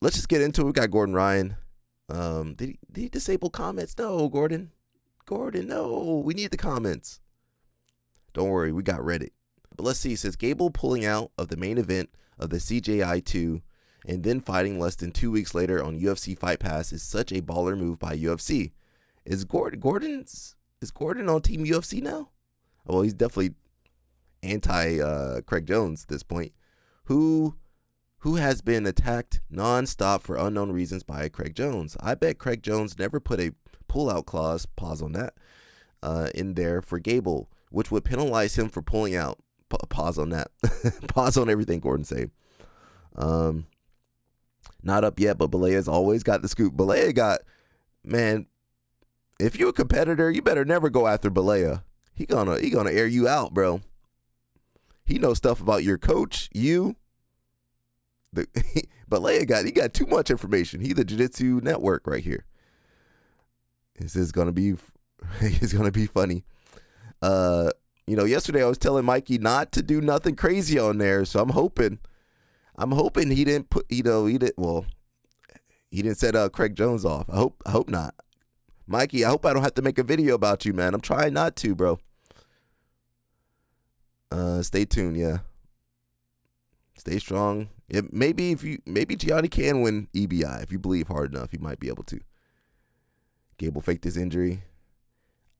let's just get into it. We got Gordon Ryan. Did he disable comments? No, Gordon. Gordon, no. We need the comments. Don't worry, we got Reddit. But let's see. It says Gable pulling out of the main event of the CJI 2 and then fighting less than 2 weeks later on UFC Fight Pass is such a baller move by UFC. Is Gordon on Team UFC now? Well, he's definitely anti Craig Jones at this point, who has been attacked nonstop for unknown reasons by Craig Jones. I bet Craig Jones never put a pull-out clause, pause on that, in there for Gable, which would penalize him for pulling out. Pause on that. Pause on everything Gordon say. Not up yet, but Belea's always got the scoop. Belea got, man, if you're a competitor, you better never go after Belea. He gonna air you out, bro. He knows stuff about your coach, you. Belea got too much information. He the Jiu-Jitsu network right here. This is gonna be funny. Yesterday I was telling Mikey not to do nothing crazy on there, so I'm hoping he didn't put, he didn't set Craig Jones off. I hope not. Mikey, I hope I don't have to make a video about you, man. I'm trying not to, bro. Stay tuned, yeah. Stay strong. Maybe Gianni can win EBI. If you believe hard enough, he might be able to. Gable faked his injury.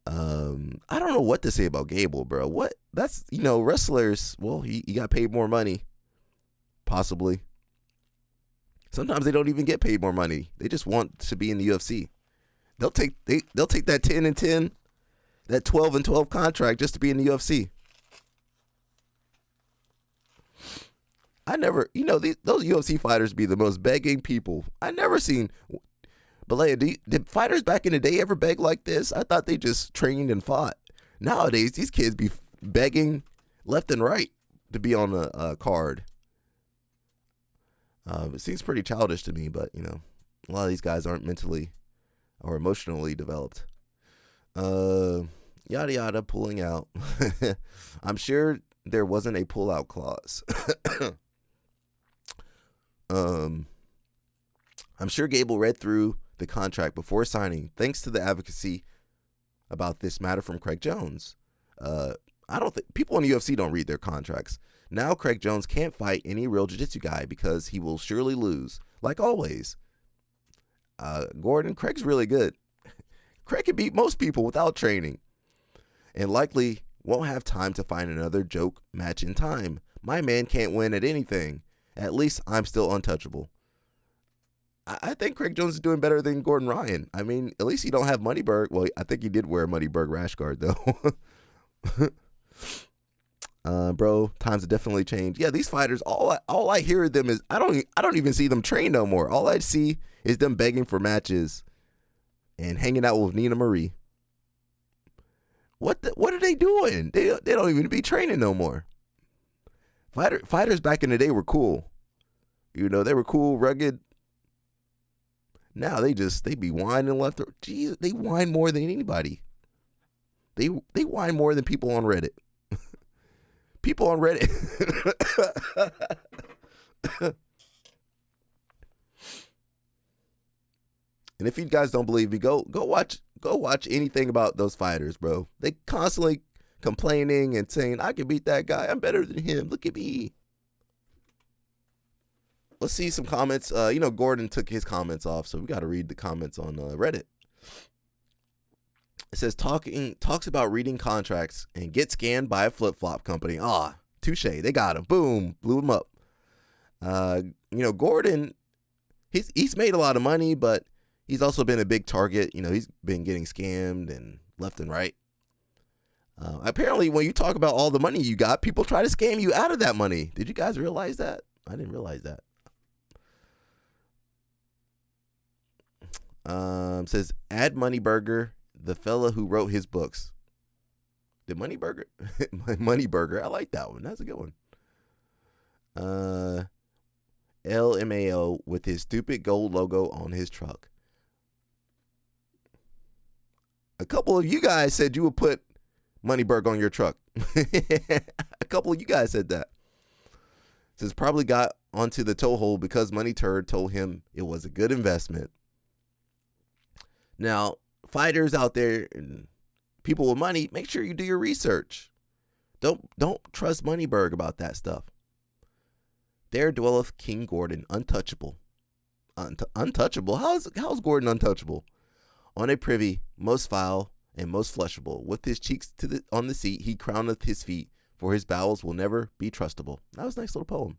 I don't know what to say about Gable, bro. What? That's, wrestlers, well, he got paid more money. Possibly. Sometimes they don't even get paid more money. They just want to be in the UFC. They'll take that 10 and 10, that 12 and 12 contract just to be in the UFC. I never, those UFC fighters be the most begging people. I never seen. Belea, did fighters back in the day ever beg like this? I thought they just trained and fought. Nowadays, these kids be begging left and right to be on a card. It seems pretty childish to me, but, a lot of these guys aren't mentally or emotionally developed. Yada yada, pulling out. I'm sure there wasn't a pull-out clause. I'm sure Gable read through the contract before signing, thanks to the advocacy about this matter from Craig Jones. I don't think people in the UFC don't read their contracts. Now Craig Jones can't fight any real jiu-jitsu guy because he will surely lose, like always. Craig's really good. Craig can beat most people without training, and likely won't have time to find another joke match in time. My man can't win at anything. At least I'm still untouchable. I think Craig Jones is doing better than Gordon Ryan. I mean, at least he don't have Moneyberg. Well, I think he did wear a Moneyberg rash guard, though. Bro, times have definitely changed. Yeah, these fighters, all I hear of them is, I don't even see them train no more. All I see is them begging for matches and hanging out with Nina Marie. What are they doing? They don't even be training no more. Fighters back in the day were cool. They were cool, rugged. Now they be whining left. Jeez, they whine more than anybody. They whine more than people on Reddit. People on Reddit. And if you guys don't believe me, go watch anything about those fighters, bro. They constantly complaining and saying, I can beat that guy. I'm better than him. Look at me. Let's see some comments. Gordon took his comments off, so we got to read the comments on Reddit. It says, talks about reading contracts and get scanned by a flip-flop company. Touche. They got him. Boom. Blew him up. Gordon, he's made a lot of money, but he's also been a big target. He's been getting scammed and left and right. Apparently, when you talk about all the money you got, people try to scam you out of that money. Did you guys realize that? I didn't realize that. Says, add Moneyburger, the fella who wrote his books. The Moneyburger? Moneyburger. I like that one. That's a good one. LMAO with his stupid gold logo on his truck. A couple of you guys said you would put Moneyberg on your truck. A couple of you guys said that. Says probably got onto the toehold because Money Turd told him it was a good investment. Now, fighters out there and people with money, make sure you do your research. Don't trust Moneyberg about that stuff. There dwelleth King Gordon, untouchable. Untouchable? How's Gordon untouchable? On a privy, most foul and most flushable. With his cheeks on the seat, he crowneth his feet, for his bowels will never be trustable. That was a nice little poem.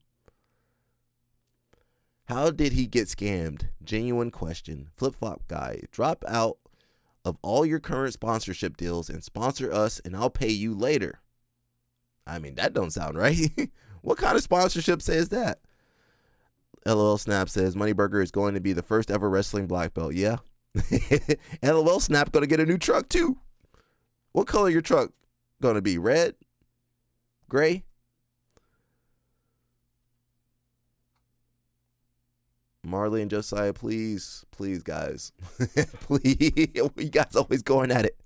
How did he get scammed? Genuine question. Flip-flop guy. Drop out of all your current sponsorship deals and sponsor us, and I'll pay you later. I mean, that don't sound right. What kind of sponsorship says that? LOL Snap says Moneyburger is going to be the first ever wrestling black belt. Yeah. LOL Snap going to get a new truck too. What color your truck going to be? Red? Gray? Marley and Josiah, please, guys. Please. You guys always going at it.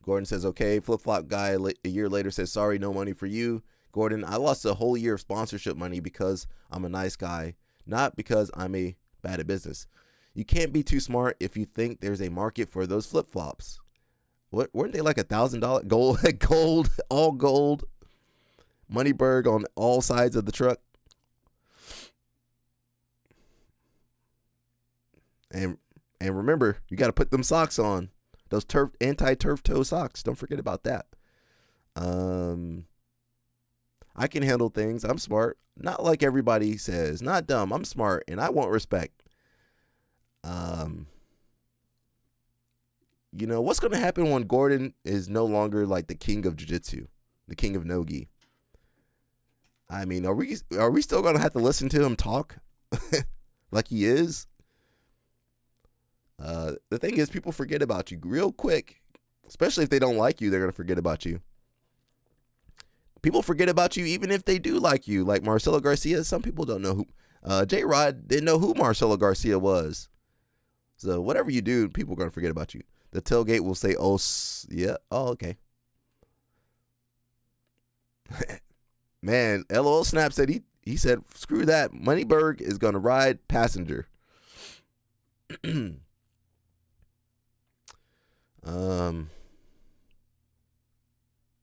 Gordon says, okay. Flip-flop guy a year later says, sorry, no money for you. Gordon, I lost a whole year of sponsorship money because I'm a nice guy, not because I'm a bad at business. You can't be too smart if you think there's a market for those flip-flops. What weren't they like $1,000 gold, all gold, Moneyberg on all sides of the truck? And remember, you got to put them socks on. Those anti-turf toe socks. Don't forget about that. I can handle things. I'm smart. Not like everybody says. Not dumb. I'm smart, and I want respect. You know, what's going to happen when Gordon is no longer like the king of jiu-jitsu, the king of no-gi? I mean, are we still going to have to listen to him talk like he is? The thing is, people forget about you real quick, especially if they don't like you. They're going to forget about you. People forget about you even if they do like you, like Marcelo Garcia. Some people don't know who. J-Rod didn't know who Marcelo Garcia was. So whatever you do, people are going to forget about you. The tailgate will say, oh, yeah. Oh, okay. Man, LOL Snap said he said, screw that. Moneyberg is going to ride passenger.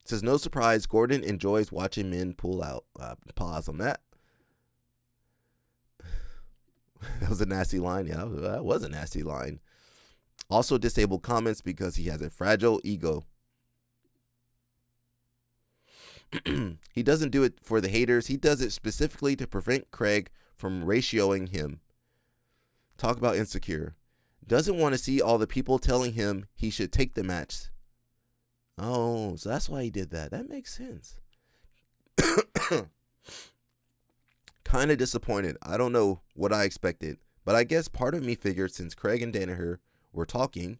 Says, no surprise, Gordon enjoys watching men pull out. Pause on that. That was a nasty line. Yeah, that was a nasty line. Also disabled comments because he has a fragile ego. He doesn't do it for the haters. He does it specifically to prevent Craig from ratioing him. Talk about insecure. Doesn't want to see all the people telling him he should take the match. Oh, so that's why he did that. That makes sense. Kind of disappointed. I don't know what I expected, but I guess part of me figured since Craig and Danaher were talking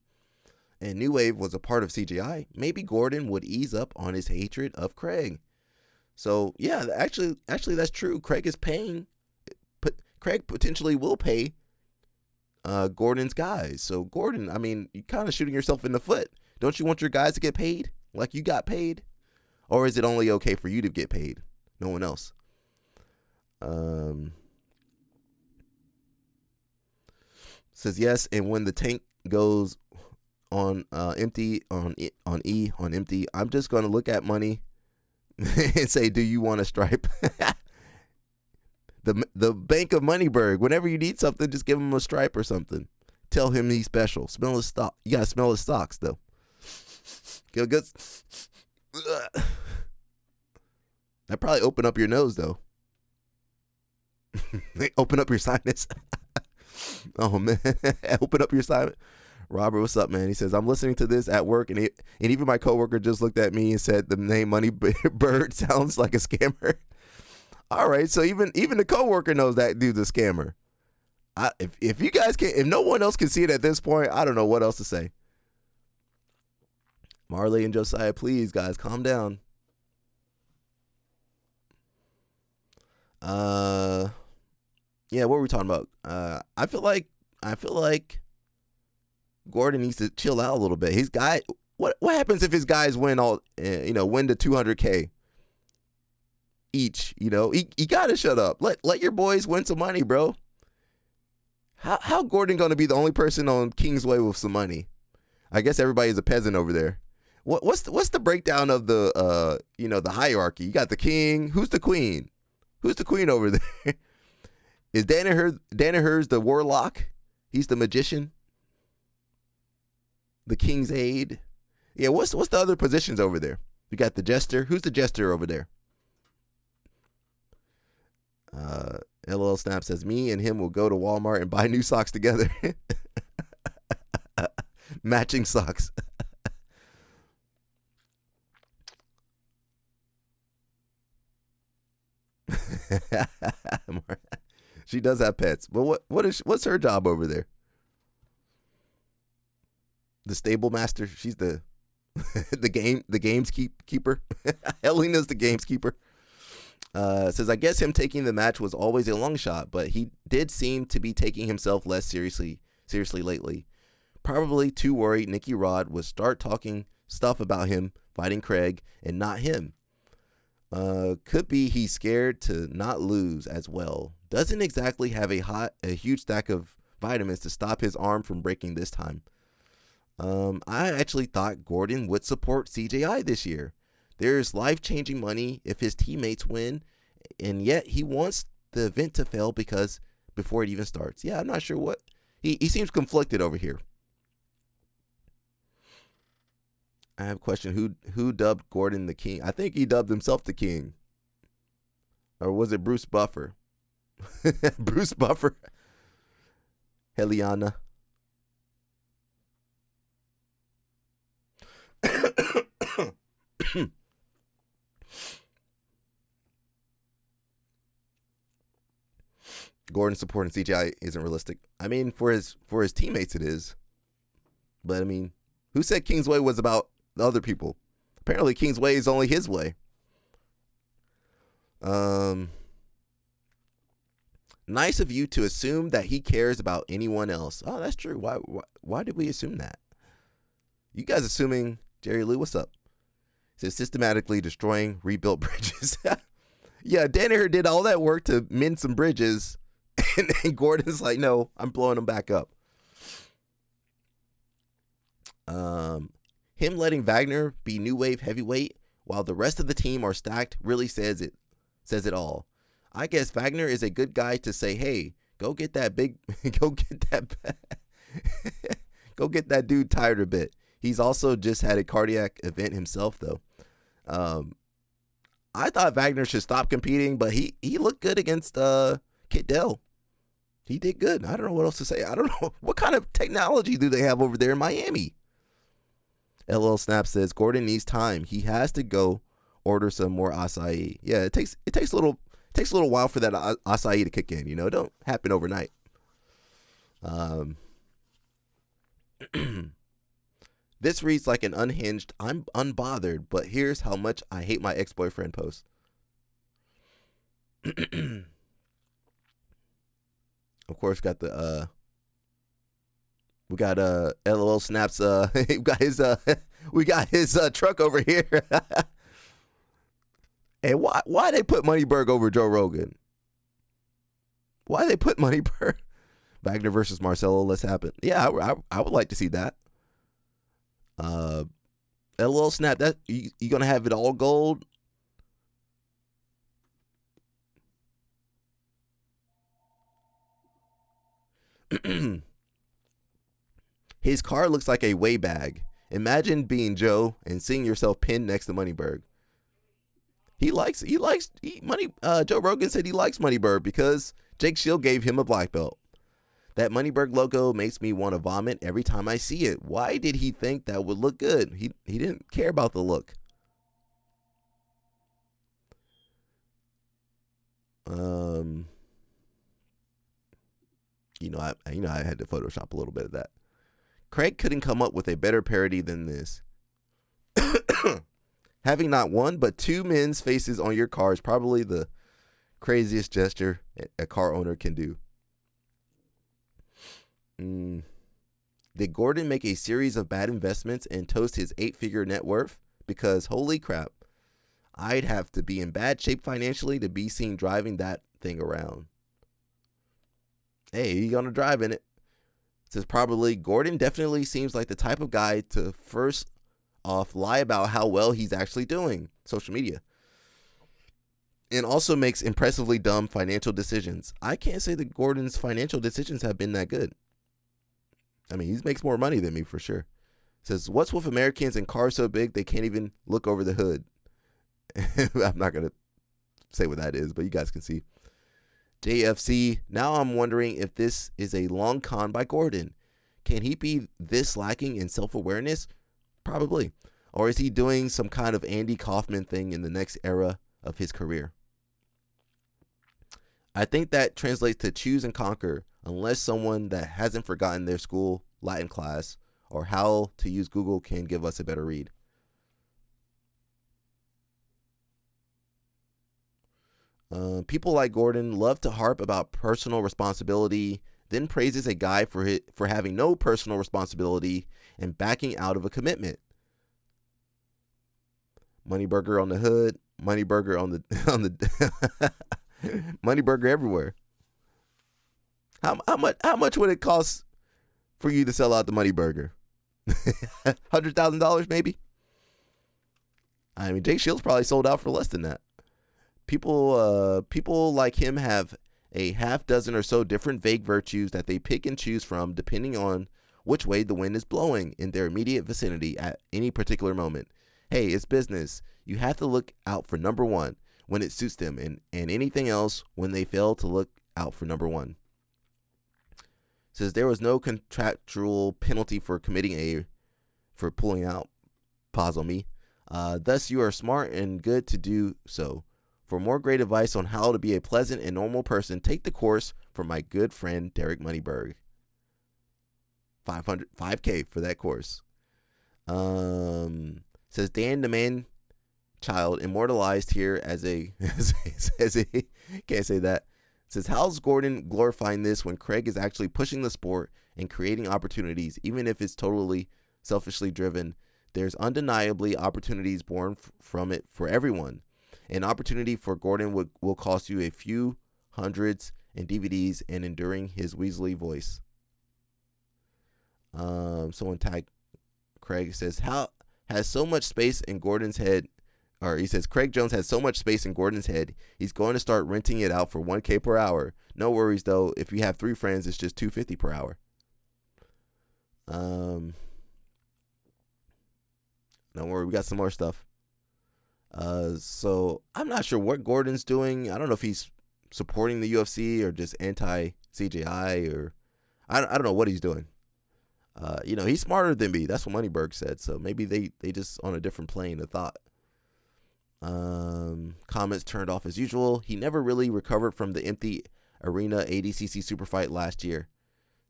and New Wave was a part of CGI, maybe Gordon would ease up on his hatred of Craig. So yeah, actually that's true. Craig is paying. Craig potentially will pay Gordon's guys. So Gordon, I mean, you're kind of shooting yourself in the foot. Don't you want your guys to get paid like you got paid? Or is it only okay for you to get paid? No one else. Says yes, and when the tank goes on empty, on empty, I'm just going to look at money and say, do you want a stripe? The Bank of Moneyberg, whenever you need something, just give him a stripe or something. Tell him he's special. Smell his stock. You got to smell his socks, though. Get a good. That probably open up your nose, though. They open up your sinus. Oh, man. Open up your sinus. Robert, what's up, man? He says, I'm listening to this at work, and even my coworker just looked at me and said the name Moneybird sounds like a scammer. All right, so even the coworker knows that dude's a scammer. If you guys can't, if no one else can see it at this point, I don't know what else to say. Marley and Josiah, please, guys, calm down. Yeah, what were we talking about? I feel like Gordon needs to chill out a little bit. His guy, what happens if his guys win win the 200K each? You gotta shut up. Let your boys win some money, bro. How Gordon gonna be the only person on Kingsway with some money? I guess everybody's a peasant over there. What's the breakdown of the the hierarchy? You got the king. Who's the queen? Who's the queen over there? Is Danaher's the warlock? He's the magician. The king's aide. Yeah, what's the other positions over there? You got the jester. Who's the jester over there? LL Snap says, me and him will go to Walmart and buy new socks together. Matching socks. She does have pets, but what's her job over there? The stable master. She's the games keeper. Helena's the games keeper. Says, I guess him taking the match was always a long shot, but he did seem to be taking himself less seriously lately. Probably too worried Nicky Rod would start talking stuff about him fighting Craig and not him. Could be he's scared to not lose as well. Doesn't exactly have a huge stack of vitamins to stop his arm from breaking this time. I actually thought Gordon would support CJI this year. There's life-changing money if his teammates win, and yet he wants the event to fail before it even starts. Yeah, I'm not sure what. He seems conflicted over here. I have a question. Who dubbed Gordon the king? I think he dubbed himself the king. Or was it Bruce Buffer? Bruce Buffer. Heliana. Gordon supporting CGI isn't realistic. I mean, for his teammates it is. But I mean, who said Kingsway was about the other people? Apparently Kingsway is only his way. Nice of you to assume that he cares about anyone else. Oh, that's true. Why did we assume that? You guys assuming Jerry Lou, what's up? It says systematically destroying rebuilt bridges. Yeah, Danaher did all that work to mend some bridges. And Gordon's like, no, I'm blowing them back up. Him letting Wagner be new wave heavyweight while the rest of the team are stacked really says it all. I guess Wagner is a good guy to say, hey, go get that dude tired a bit. He's also just had a cardiac event himself, though. I thought Wagner should stop competing, but he looked good against Kit Dell. He did good. I don't know what else to say. I don't know. What kind of technology do they have over there in Miami? LL Snap says, Gordon needs time. He has to go order some more acai. Yeah, it takes a little while for that acai to kick in. It don't happen overnight. This reads like an unhinged, I'm unbothered, but here's how much I hate my ex-boyfriend post. Of course, we got LOL Snaps. We got his truck over here. And why they put Moneyberg over Joe Rogan? Why they put Moneyberg? Wagner versus Marcelo. Let's happen. Yeah, I would like to see that. LOL Snap. That you gonna have it all gold? His car looks like a weigh bag. Imagine being Joe and seeing yourself pinned next to Moneyberg. Joe Rogan said he likes Moneyberg because Jake Shield gave him a black belt. That Moneyberg logo makes me want to vomit every time I see it. Why did he think that would look good? He didn't care about the look. I had to Photoshop a little bit of that. Craig couldn't come up with a better parody than this. Having not one but two men's faces on your car is probably the craziest gesture a car owner can do. Did Gordon make a series of bad investments and toast his 8-figure net worth? Because holy crap, I'd have to be in bad shape financially to be seen driving that thing around. Hey, you gonna drive in it? It says probably Gordon definitely seems like the type of guy to first off lie about how well he's actually doing, social media, and also makes impressively dumb financial decisions. I can't say that Gordon's financial decisions have been that good. I mean, he makes more money than me for sure. It says, what's with Americans and cars so big they can't even look over the hood? I'm not going to say what that is, but you guys can see. JFC, now I'm wondering if this is a long con by Gordon. Can he be this lacking in self-awareness? Probably. Or is he doing some kind of Andy Kaufman thing in the next era of his career? I think that translates to choose and conquer, unless someone that hasn't forgotten their school Latin class or how to use Google can give us a better read. People like Gordon love to harp about personal responsibility, then praises a guy for having no personal responsibility and backing out of a commitment. Money burger on the hood, money burger on the money burger everywhere. How much would it cost for you to sell out the money burger? $100,000 maybe. I mean, Jake Shields probably sold out for less than that. People like him have a half dozen or so different vague virtues that they pick and choose from depending on which way the wind is blowing in their immediate vicinity at any particular moment. Hey, it's business. You have to look out for number one when it suits them, and anything else when they fail to look out for number one. Says there was no contractual penalty for for pulling out. Pause on me. Thus, you are smart and good to do so. For more great advice on how to be a pleasant and normal person, take the course from my good friend Derek Moneyberg. $5K for that course. Says Dan the man child immortalized here as a can't say that. Says how's Gordon glorifying this when Craig is actually pushing the sport and creating opportunities, even if it's totally selfishly driven. There's undeniably opportunities born from it for everyone. An opportunity for Gordon will cost you a few hundreds in DVDs and enduring his Weasley voice. Someone tagged Craig. Says how has so much space in Gordon's head, or he says Craig Jones has so much space in Gordon's head, he's going to start renting it out for $1K per hour. No worries though, if you have 3 friends, it's just $250 per hour. Don't worry, we got some more stuff. So I'm not sure what Gordon's doing. I don't know if he's supporting the UFC or just anti-CJI, or I don't know what he's doing. He's smarter than me. That's what Moneyberg said. So maybe they just on a different plane of thought. Comments turned off as usual. He never really recovered from the empty arena ADCC super fight last year.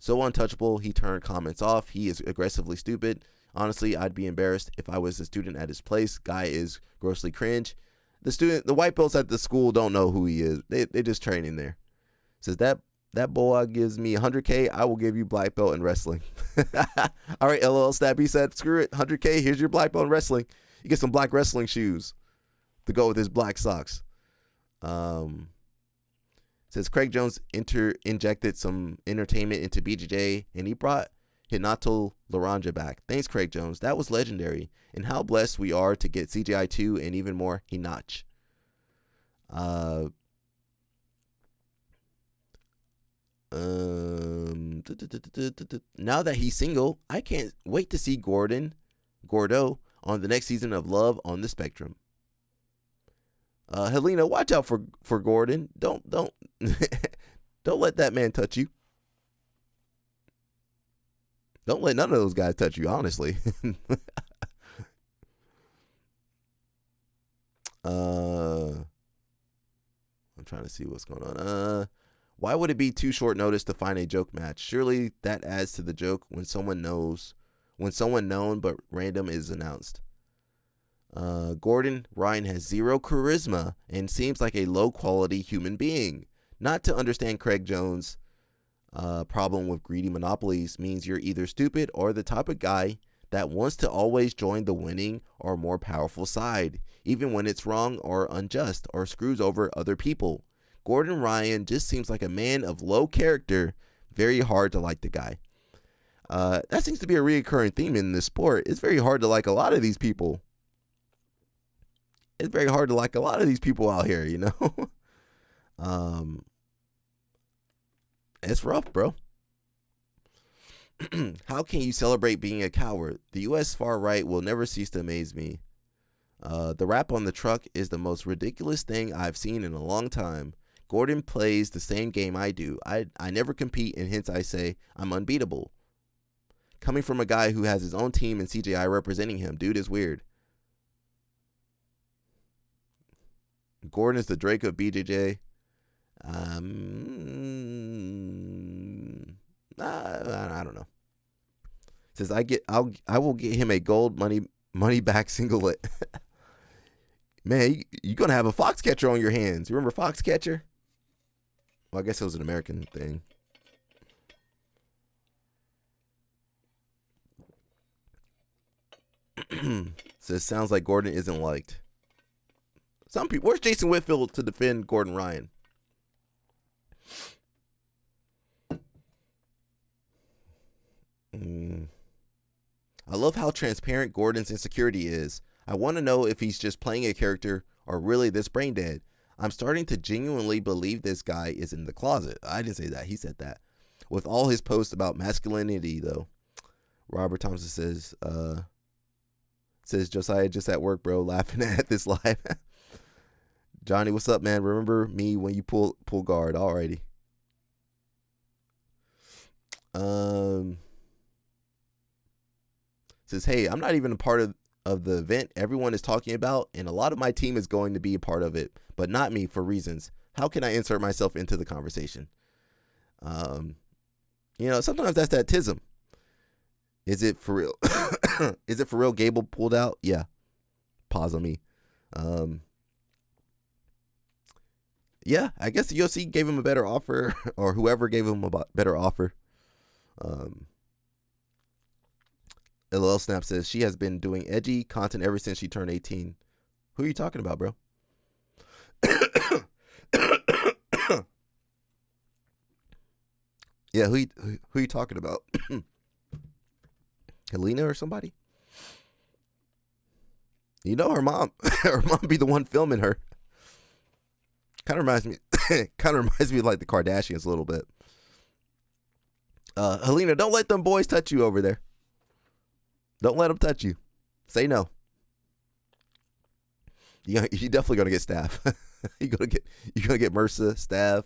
So untouchable, he turned comments off. He is aggressively stupid. Honestly, I'd be embarrassed if I was a student at his place. Guy is grossly cringe. The white belts at the school don't know who he is. They're just training there. Says that boy gives me $100K. I will give you black belt in wrestling. All right, LL Stabby said, screw it. $100K. Here's your black belt in wrestling. You get some black wrestling shoes to go with his black socks. Says Craig Jones injected some entertainment into BJJ, and he brought Hinato Laranja back. Thanks, Craig Jones. That was legendary. And how blessed we are to get CGI 2 and even more Hinach. Now that he's single, I can't wait to see Gordo on the next season of Love on the Spectrum. Helena, watch out for Gordon. Don't don't let that man touch you. Don't let none of those guys touch you, honestly. I'm trying to see what's going on. Why would it be too short notice to find a joke match? Surely that adds to the joke when someone known but random is announced. Gordon Ryan has zero charisma and seems like a low quality human being. Not to understand Craig Jones. Problem with greedy monopolies means you're either stupid or the type of guy that wants to always join the winning or more powerful side, even when it's wrong or unjust or screws over other people. Gordon Ryan just seems like a man of low character, very hard to like the guy. That seems to be a recurring theme in this sport. It's very hard to like a lot of these people. It's very hard to like a lot of these people out here, you know? It's rough, bro. How can you celebrate being a coward? The U.S. far right will never cease to amaze me. The rap on the truck is the most ridiculous thing I've seen in a long time. Gordon plays the same game I do. I never compete, and hence I say I'm unbeatable. Coming from a guy who has his own team and CJI representing him, dude is weird. Gordon is the Drake of BJJ. I don't know. Says I will get him a gold money back singlet. Man, you're gonna have a Foxcatcher on your hands. You remember Foxcatcher? Well, I guess it was an American thing. Says sounds like Gordon isn't liked. Some people. Where's Jason Whitfield to defend Gordon Ryan? I love how transparent Gordon's insecurity is. I want to know if he's just playing a character or really this brain dead. I'm starting to genuinely believe this guy is in the closet. I didn't say that. He said that. With all his posts about masculinity, though. Robert Thompson says Josiah just at work, bro, laughing at this live. Johnny, what's up, man? Remember me when you pull guard. Alrighty. Says, hey, I'm not even a part of the event everyone is talking about, and a lot of my team is going to be a part of it, but not me for reasons. How can I insert myself into the conversation? Sometimes that's that tism. Is it for real? Is it for real? Gable pulled out? Yeah. Pause on me. Yeah, I guess the UFC gave him a better offer, or whoever gave him a better offer. LL Snap says she has been doing edgy content ever since she turned 18. Who are you talking about, bro? Yeah, who you talking about? Helena or somebody? You know her mom. Her mom be the one filming her. Kind of reminds me of like the Kardashians a little bit. Helena, don't let them boys touch you over there. Don't let them touch you. Say no. You're definitely gonna get staph. you're gonna get MRSA, staph,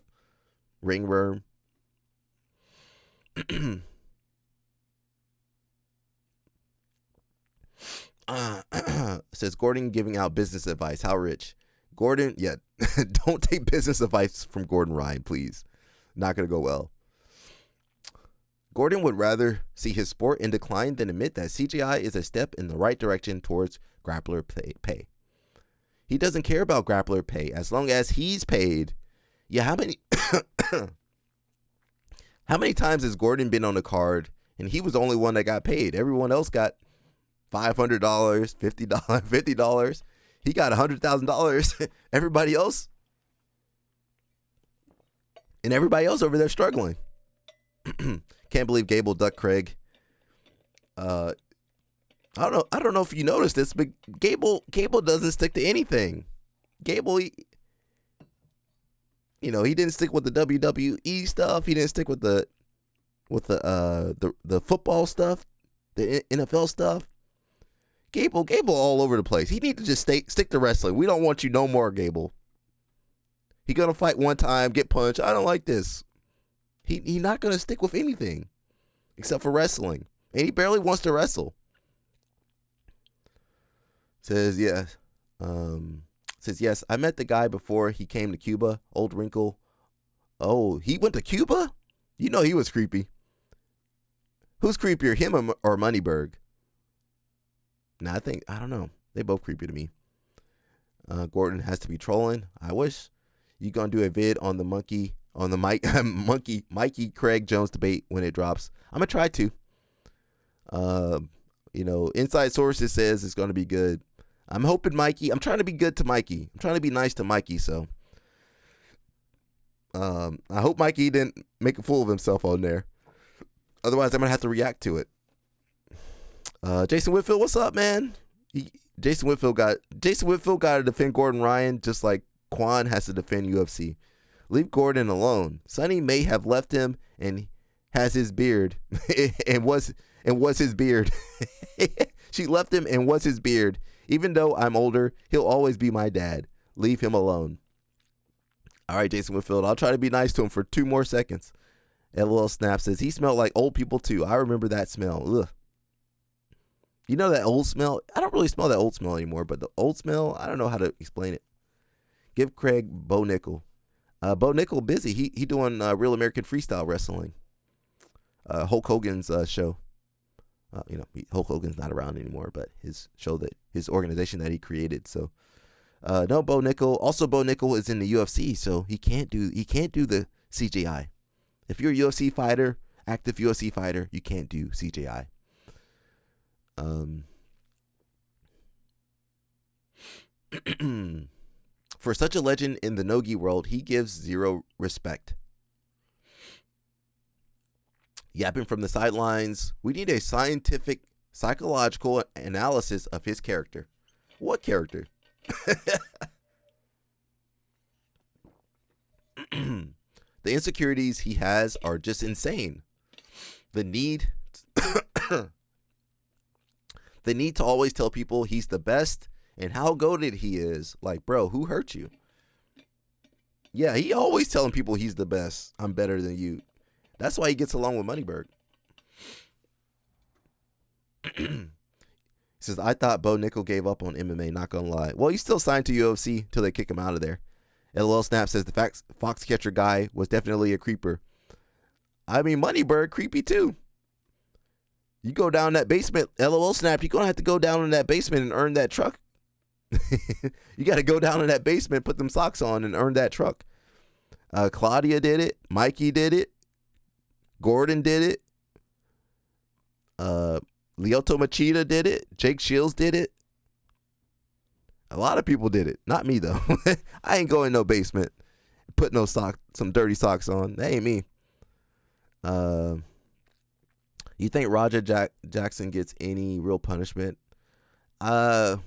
ringworm. Says Gordon giving out business advice. How rich? Gordon, yeah. Don't take business advice from Gordon Ryan, please. Not gonna go well. Gordon would rather see his sport in decline than admit that CGI is a step in the right direction towards grappler pay. He doesn't care about grappler pay as long as he's paid. Yeah, how many times has Gordon been on a card and he was the only one that got paid? Everyone else got $500, $50. He got $100,000. Everybody else over there struggling. Can't believe Gable ducked Craig. I don't know if you noticed this, but Gable doesn't stick to anything. Gable, he didn't stick with the WWE stuff. He didn't stick with the football stuff, the NFL stuff. Gable all over the place. He need to just stick to wrestling. We don't want you no more, Gable. He gonna fight one time, get punched. I don't like this. He not gonna stick with anything except for wrestling, and he barely wants to wrestle. Says yes. Says yes. I met the guy before he came to Cuba. Old Wrinkle. Oh, he went to Cuba? He was creepy. Who's creepier, him or Moneyberg? Nah, I don't know. They both creepy to me. Gordon has to be trolling. I wish. You gonna do a vid on the monkey on the Mikey Craig Jones debate when it drops. I'm gonna try to. Inside sources says it's gonna be good. I'm hoping Mikey. I'm trying to be good to Mikey. I'm trying to be nice to Mikey. So, I hope Mikey didn't make a fool of himself on there. Otherwise, I'm gonna have to react to it. Jason Whitfield, what's up, man? Jason Whitfield got to defend Gordon Ryan just like Quan has to defend UFC. Leave Gordon alone. Sonny may have left him and has his beard and was his beard. She left him and was his beard. Even though I'm older, he'll always be my dad. Leave him alone. All right, Jason Whitfield, I'll try to be nice to him for 2 more seconds. LOL Snap says he smelled like old people too. I remember that smell. Ugh. You know that old smell? I don't really smell that old smell anymore, but the old smell, I don't know how to explain it. Give Craig Bo Nickel. Bo Nickel busy. He doing Real American Freestyle Wrestling. Hulk Hogan's show. Hulk Hogan's not around anymore, but his show, that his organization that he created. So, no, Bo Nickel. Also, Bo Nickel is in the UFC, so he can't do the CGI. If you're a UFC fighter, active UFC fighter, you can't do CGI. For such a legend in the Nogi world, he gives zero respect. Yapping from the sidelines, we need a scientific, psychological analysis of his character. What character? The insecurities he has are just insane. The need to always tell people he's the best and how goated he is. Like, bro, who hurt you? Yeah, he always telling people he's the best. I'm better than you. That's why he gets along with Moneyberg. He says, I thought Bo Nickel gave up on MMA, not gonna lie. Well, he's still signed to UFC till they kick him out of there. LOL Snap says the Foxcatcher guy was definitely a creeper. I mean, Moneyberg, creepy too. You go down that basement, LOL Snap, you're gonna have to go down in that basement and earn that truck. You gotta go down in that basement, put them socks on, and earn that truck. Claudia did it. Mikey did it. Gordon did it. Lyoto Machida did it. Jake Shields did it. A lot of people did it. Not me, though. I ain't going no basement. Put no some dirty socks on. That ain't me. You think Roger Jackson gets any real punishment? I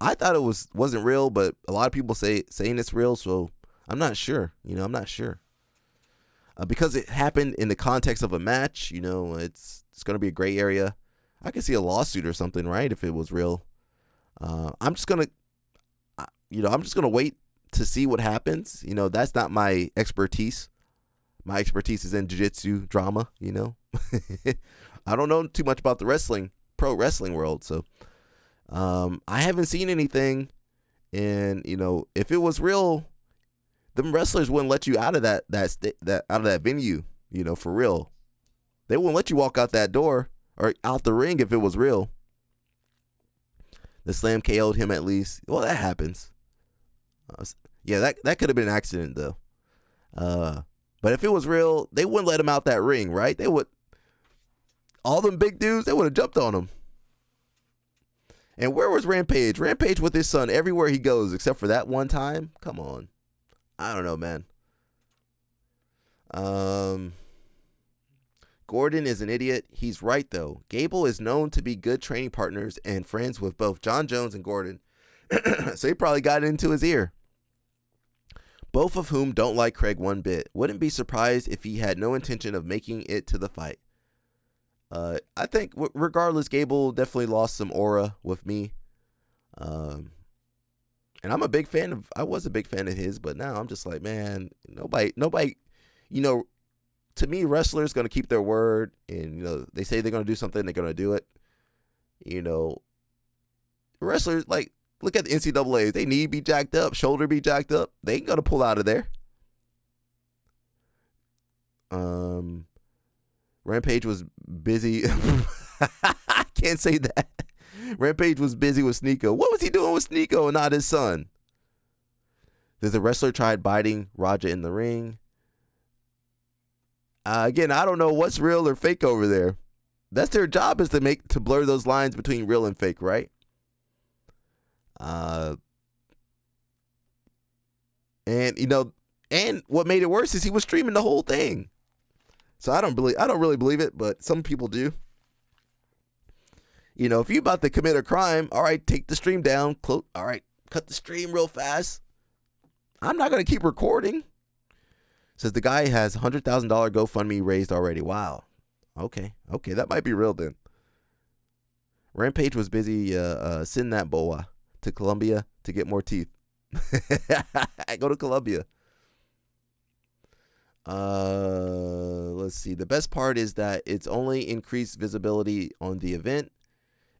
thought it wasn't real, but a lot of people saying it's real, so I'm not sure. I'm not sure. Because it happened in the context of a match, it's going to be a gray area. I could see a lawsuit or something, right? If it was real. I'm just gonna wait to see what happens. That's not my expertise. My expertise is in jiu-jitsu drama. I don't know too much about the pro wrestling world, so I haven't seen anything. And if it was real, them wrestlers wouldn't let you out of that out of that venue. For real, they wouldn't let you walk out that door or out the ring if it was real. The slam KO'd him at least. Well, that happens. Yeah, that could have been an accident though. But if it was real, they wouldn't let him out that ring, right? They would. All them big dudes, they would have jumped on him. And where was Rampage? Rampage with his son everywhere he goes, except for that one time. Come on. I don't know, man. Gordon is an idiot. He's right, though. Gable is known to be good training partners and friends with both John Jones and Gordon. So he probably got into his ear. Both of whom don't like Craig one bit. Wouldn't be surprised if he had no intention of making it to the fight. I think regardless, Gable definitely lost some aura with me. And I was a big fan of his, but now I'm just like, man, nobody, to me, wrestlers going to keep their word, and, they say they're going to do something, they're going to do it. Wrestlers, like, look at the NCAA. They knee be jacked up, shoulder be jacked up. They ain't going to pull out of there. Rampage was busy. I can't say that. Rampage was busy with Sneeko. What was he doing with Sneeko and not his son? There's a wrestler tried biting Raja in the ring. Again, I don't know what's real or fake over there. That's their job, is to blur those lines between real and fake, right? And what made it worse is he was streaming the whole thing. So I don't really believe it, but some people do. If you're about to commit a crime, all right, take the stream down. All right, cut the stream real fast. I'm not going to keep recording. Says the guy has $100,000 GoFundMe raised already. Wow. Okay, that might be real then. Rampage was busy sending that boa to Colombia to get more teeth. Go to Colombia. Let's see. The best part is that it's only increased visibility on the event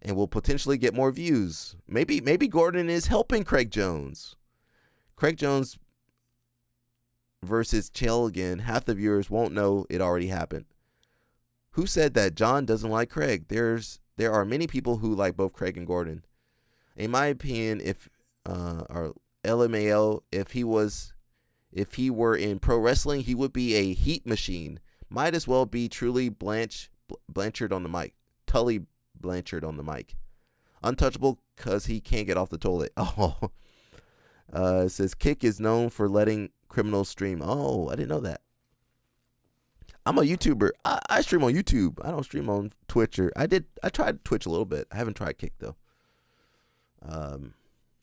and will potentially get more views. Maybe Gordon is helping Craig Jones. Craig Jones versus Chael again. Half the viewers won't know it already happened. Who said that John doesn't like Craig? There are many people who like both Craig and Gordon. In my opinion, if LMAO, if he were in pro wrestling, he would be a heat machine. Might as well be Truly Blanchard on the mic. Tully Blanchard on the mic. Untouchable because he can't get off the toilet. Oh. It says Kick is known for letting criminals stream. Oh, I didn't know that. I'm a YouTuber. I stream on YouTube. I don't stream on Twitch. I tried Twitch a little bit. I haven't tried Kick though. I'm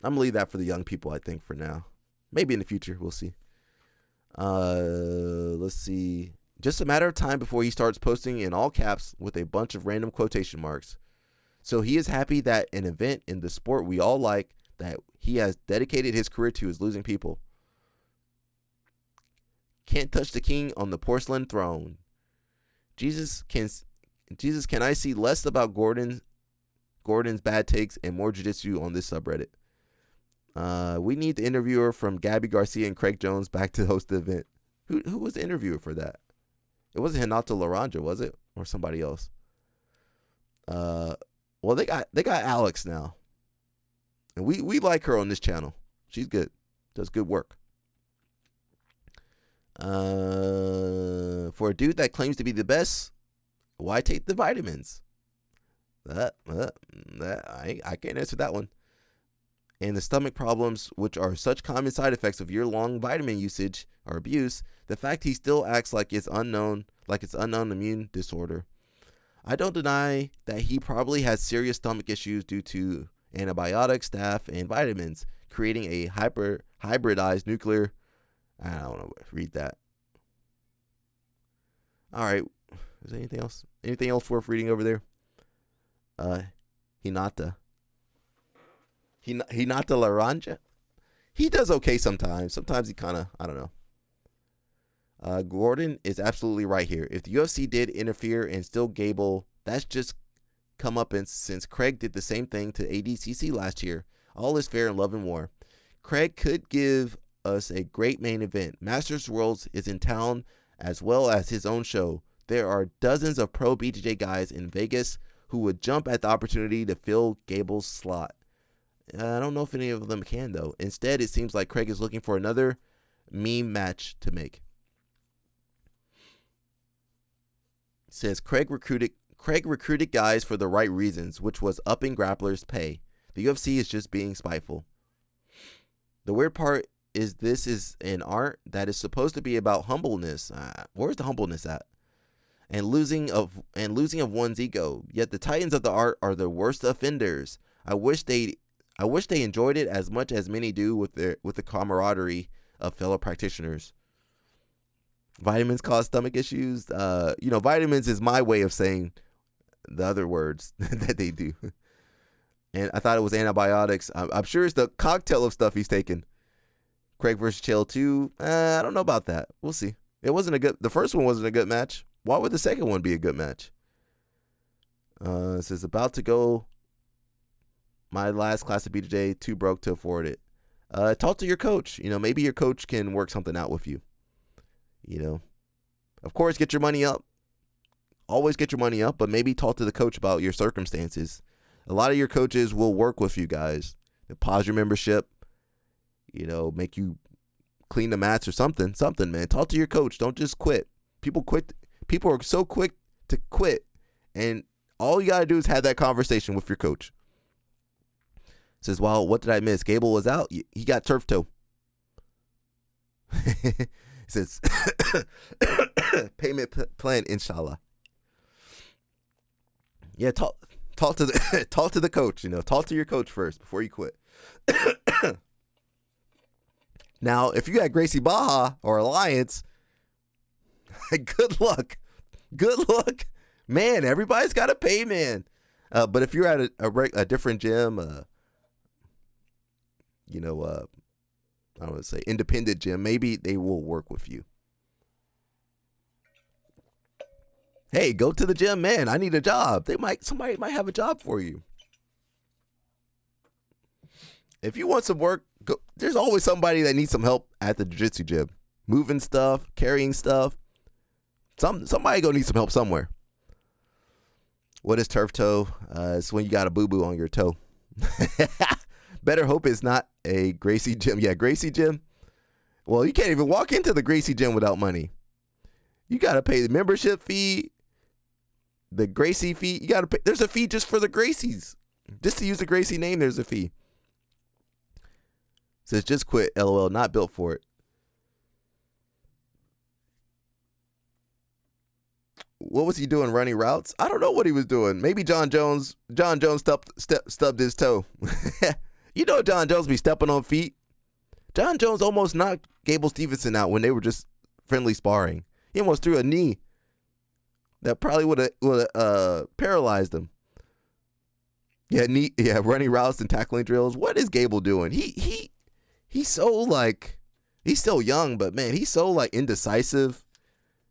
gonna leave that for the young people, I think, for now. Maybe in the future, we'll see. Let's see. Just a matter of time before he starts posting in all caps with a bunch of random quotation marks. So he is happy that an event in the sport we all like, that he has dedicated his career to, is losing people. Can't touch the king on the porcelain throne. Jesus, can I see less about Gordon's bad takes and more jiu-jitsu on this subreddit? We need the interviewer from Gabby Garcia and Craig Jones back to host the event. Who was the interviewer for that? It wasn't Renato Laranja, was it? Or somebody else? Well, they got Alex now. And we like her on this channel. She's good. Does good work. For a dude that claims to be the best, why take the vitamins? I can't answer that one. And the stomach problems, which are such common side effects of year-long vitamin usage or abuse, the fact he still acts like it's unknown immune disorder. I don't deny that he probably has serious stomach issues due to antibiotics, staph, and vitamins, creating a hybridized nuclear. I don't know. Read that. All right. Is there anything else? Anything else worth reading over there? Hinata Laranja. He does okay sometimes. Sometimes he kind of, I don't know. Gordon is absolutely right here. If the UFC did interfere and still Gable, that's just come up since Craig did the same thing to ADCC last year. All is fair in love and war. Craig could give us a great main event. Masters Worlds is in town as well as his own show. There are dozens of pro BJJ guys in Vegas who would jump at the opportunity to fill Gable's slot. I don't know if any of them can, though. Instead, it seems like Craig is looking for another meme match to make. It says Craig recruited guys for the right reasons, which was upping grapplers' pay. The UFC is just being spiteful. The weird part is this is an art that is supposed to be about humbleness. Where's the humbleness at? And losing of one's ego. Yet the titans of the art are the worst offenders. I wish they enjoyed it as much as many do with the camaraderie of fellow practitioners. Vitamins cause stomach issues. Vitamins is my way of saying the other words that they do. And I thought it was antibiotics. I'm sure it's the cocktail of stuff he's taking. Craig versus Chael 2. I don't know about that. We'll see. The first one wasn't a good match. Why would the second one be a good match? It says about to go. My last class of BJJ, too broke to afford it. Talk to your coach. Maybe your coach can work something out with you. Of course, get your money up. Always get your money up, but maybe talk to the coach about your circumstances. A lot of your coaches will work with you guys. They'll pause your membership, make you clean the mats or something, man. Talk to your coach. Don't just quit. People quit. People are so quick to quit, and all you got to do is have that conversation with your coach. Says, well, what did I miss? Gable was out. He got turf toe. Says, payment plan, inshallah. Yeah, talk to the talk to the coach. Talk to your coach first before you quit. Now, if you got Gracie Barra or Alliance, good luck. Good luck, man. Everybody's got to pay, man. But if you're at a different gym, I don't want to say independent gym, maybe they will work with you. Hey, go to the gym, man. I need a job. Somebody might have a job for you. If you want some work, there's always somebody that needs some help at the jiu-jitsu gym. Moving stuff, carrying stuff. Somebody gonna need some help somewhere. What is turf toe? It's when you got a boo-boo on your toe. Better hope it's not a Gracie gym. Yeah, Gracie gym. Well, you can't even walk into the Gracie gym without money. You got to pay the membership fee, the Gracie fee. You got to pay. There's a fee just for the Gracies. Just to use the Gracie name, there's a fee. Says just quit, LOL, not built for it. What was he doing, running routes? I don't know what he was doing. Maybe John Jones stubbed his toe. John Jones be stepping on feet. John Jones almost knocked Gable Stevenson out when they were just friendly sparring. He almost threw a knee that probably would have paralyzed him. Yeah, running routes and tackling drills. What is Gable doing? He's so he's still young, but man, he's so indecisive.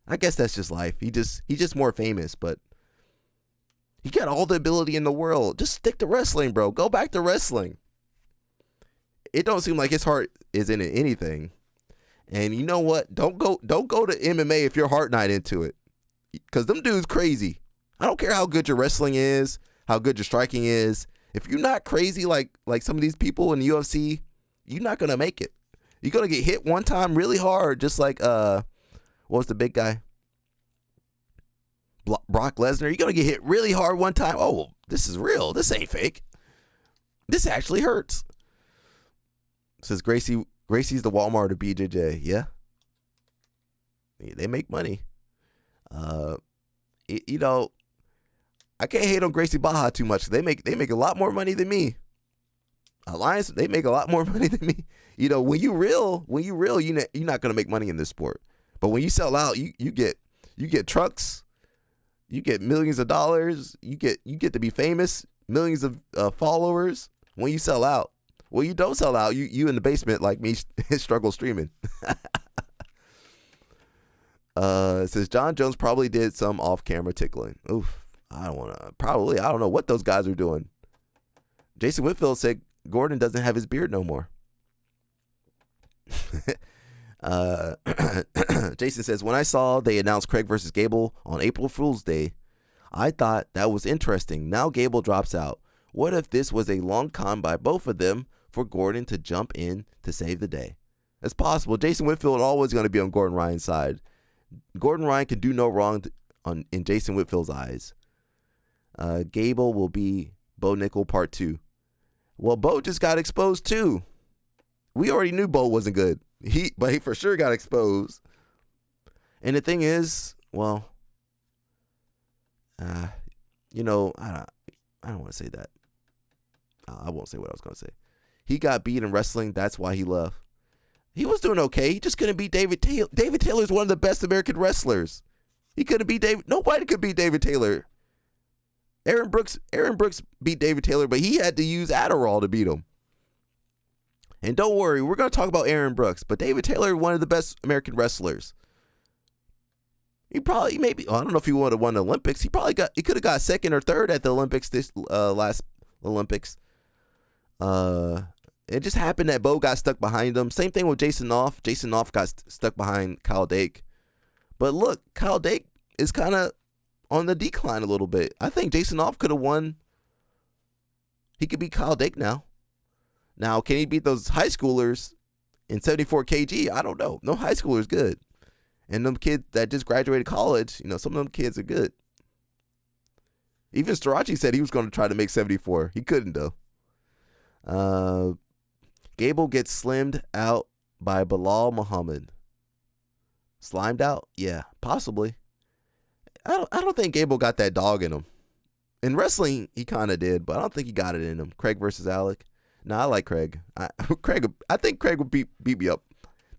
I guess that's just life. He's just more famous, but he got all the ability in the world. Just stick to wrestling, bro. Go back to wrestling. It don't seem like his heart is in anything. And you know what? Don't go to MMA if your heart not into it. Because them dudes crazy. I don't care how good your wrestling is, how good your striking is. If you're not crazy like some of these people in the UFC, you're not going to make it. You're going to get hit one time really hard, just like, what was the big guy? Brock Lesnar. You're going to get hit really hard one time. Oh, this is real. This ain't fake. This actually hurts. It says Gracie's the Walmart of BJJ. Yeah. They make money. I can't hate on Gracie Barra too much. They make a lot more money than me. Alliance, they make a lot more money than me. When you real, you're not gonna make money in this sport. But when you sell out, you get trucks, you get millions of dollars, you get to be famous, millions of followers. When you sell out, when you don't sell out, you in the basement like me, struggle streaming. It says John Jones probably did some off-camera tickling. Oof, I don't know what those guys are doing. Jason Whitfield said Gordon doesn't have his beard no more. Jason says, when I saw they announced Craig versus Gable on April Fool's Day, I thought that was interesting. Now Gable drops out. What if this was a long con by both of them for Gordon to jump in to save the day? It's possible. Jason Whitfield always going to be on Gordon Ryan's side. Gordon Ryan can do no wrong in Jason Whitfield's eyes. Gable will be Bo Nickel Part 2. Well, Bo just got exposed too. We already knew Bo wasn't good. But he for sure got exposed. And the thing is, well, I don't want to say that. I won't say what I was going to say. He got beat in wrestling. That's why he left. He was doing okay. He just couldn't beat David Taylor. David Taylor is one of the best American wrestlers. He couldn't beat David. Nobody could beat David Taylor. Aaron Brooks beat David Taylor, but he had to use Adderall to beat him. And don't worry, we're going to talk about Aaron Brooks, but David Taylor, one of the best American wrestlers. I don't know if he would have won the Olympics. He could have got second or third at the Olympics this last Olympics. It just happened that Bo got stuck behind him. Same thing with Jason Knopf. Jason Knopf got stuck behind Kyle Dake. But look, Kyle Dake is kind of on the decline a little bit. I think Jason Knopf could have won. He could beat Kyle Dake now. Now, can he beat those high schoolers? in 74 kg, I don't know. No high schooler is good. And them kids that just graduated college, some of them kids are good. Even Starachi said he was going to try to make 74. He couldn't, though. Gable gets slimmed out by Bilal Muhammad. Slimed out? Yeah, possibly. I don't think Gable got that dog in him. In wrestling, he kind of did, but I don't think he got it in him. Craig versus Alec. No, I like Craig. I think Craig would beat me up.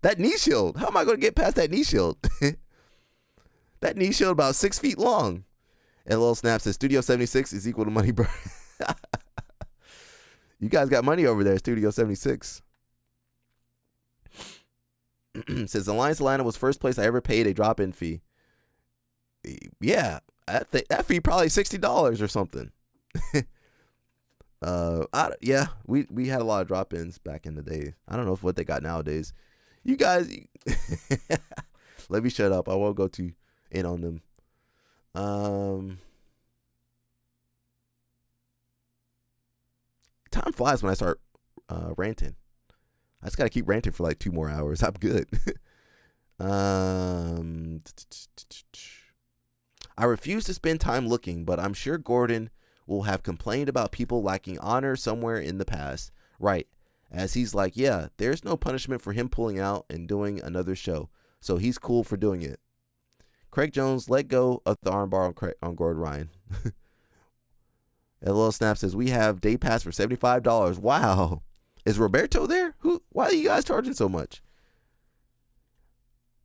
That knee shield. How am I going to get past that knee shield? That knee shield about 6 feet long. LL Snap says Studio 76 is equal to money burn. You guys got money over there, Studio 76. Says Alliance Atlanta was first place I ever paid a drop-in fee. Yeah, that fee probably $60 or something. Yeah, we had a lot of drop-ins back in the day. I don't know what they got nowadays. You guys, let me shut up. I won't go too in on them. Time flies when I start ranting. I just got to keep ranting for like 2 more hours. I'm good. I refuse to spend time looking, but I'm sure Gordon will have complained about people lacking honor somewhere in the past. Right. As he's like, yeah, there's no punishment for him pulling out and doing another show. So he's cool for doing it. Craig Jones let go of the armbar on Gordon Ryan. LL Snap says, we have day pass for $75. Wow. Is Roberto there? Why are you guys charging so much?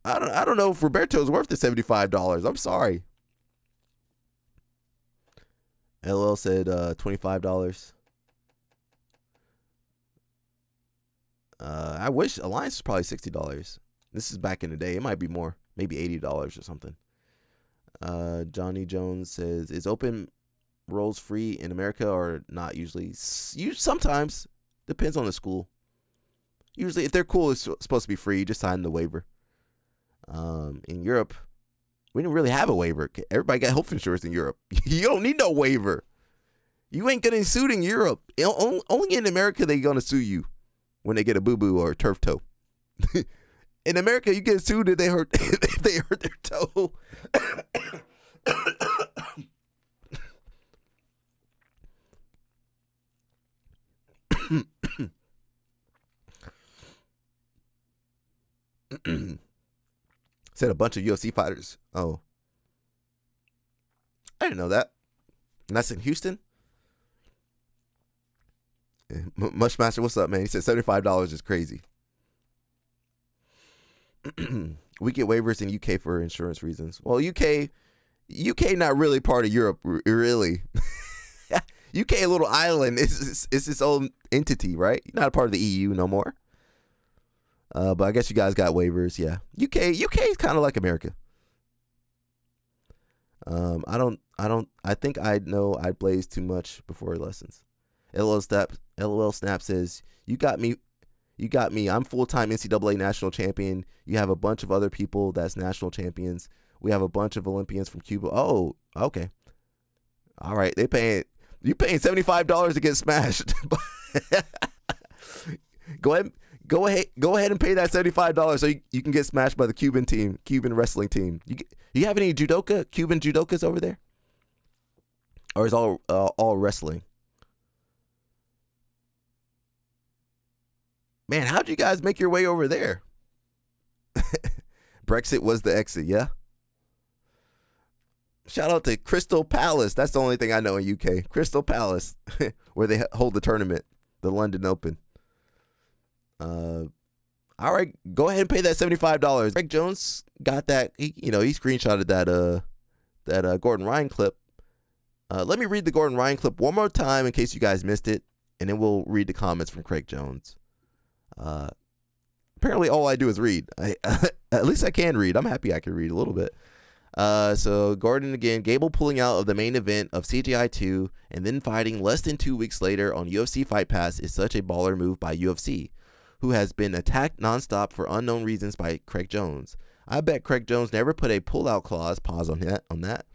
I don't know if Roberto's worth the $75. I'm sorry. LL said $25. I wish Alliance was probably $60. This is back in the day. It might be more. Maybe $80 or something. Johnny Jones says, is open rolls free in America or not usually? Sometimes. Depends on the school. Usually, if they're cool, it's supposed to be free. You just sign the waiver. In Europe, we didn't really have a waiver. Everybody got health insurance in Europe. You don't need no waiver. You ain't getting sued in Europe. Only in America they gonna sue you when they get a boo-boo or a turf toe. In America, you get sued if they hurt their toe. Said a bunch of UFC fighters. Oh, I didn't know that. And that's in Houston. Mushmaster, what's up, man? He said $75 is crazy. We get waivers in UK for insurance reasons. Well, UK not really part of Europe, really. UK, a little island, it's its own entity, right? You're not a part of the EU no more. But I guess you guys got waivers, yeah. UK is kind of like America. I think I know I blaze too much before lessons. LL Snap says, you got me. I'm full-time NCAA national champion. You have a bunch of other people that's national champions. We have a bunch of Olympians from Cuba. Oh, okay. All right, you paying $75 to get smashed. Go ahead and pay that $75 so you can get smashed by the Cuban wrestling team. You have any Cuban judokas over there? Or is all wrestling? Man, how'd you guys make your way over there? Brexit was the exit, yeah? Shout out to Crystal Palace. That's the only thing I know in UK. Crystal Palace, where they hold the tournament, the London Open. All right, go ahead and pay that $75. Greg Jones got that. He screenshotted that Gordon Ryan clip. Let me read the Gordon Ryan clip one more time in case you guys missed it, and then we'll read the comments from Craig Jones. Apparently, all I do is read. At least I can read. I'm happy I can read a little bit. So Gordon again, Gable pulling out of the main event of CGI 2 and then fighting less than 2 weeks later on UFC Fight Pass is such a baller move by UFC, who has been attacked nonstop for unknown reasons by Craig Jones. I bet Craig Jones never put a pull-out clause, pause on that,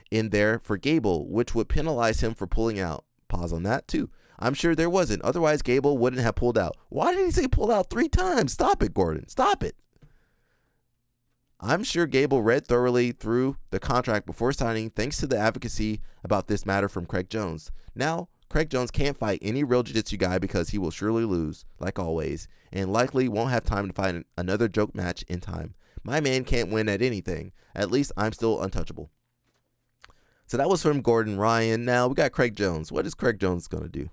in there for Gable, which would penalize him for pulling out, pause on that too. I'm sure there wasn't. Otherwise, Gable wouldn't have pulled out. Why did he say pulled out 3 times? Stop it, Gordon. Stop it. I'm sure Gable read thoroughly through the contract before signing, thanks to the advocacy about this matter from Craig Jones. Now, Craig Jones can't fight any real jiu-jitsu guy because he will surely lose, like always, and likely won't have time to find another joke match in time. My man can't win at anything. At least I'm still untouchable. So that was from Gordon Ryan. Now we got Craig Jones. What is Craig Jones going to do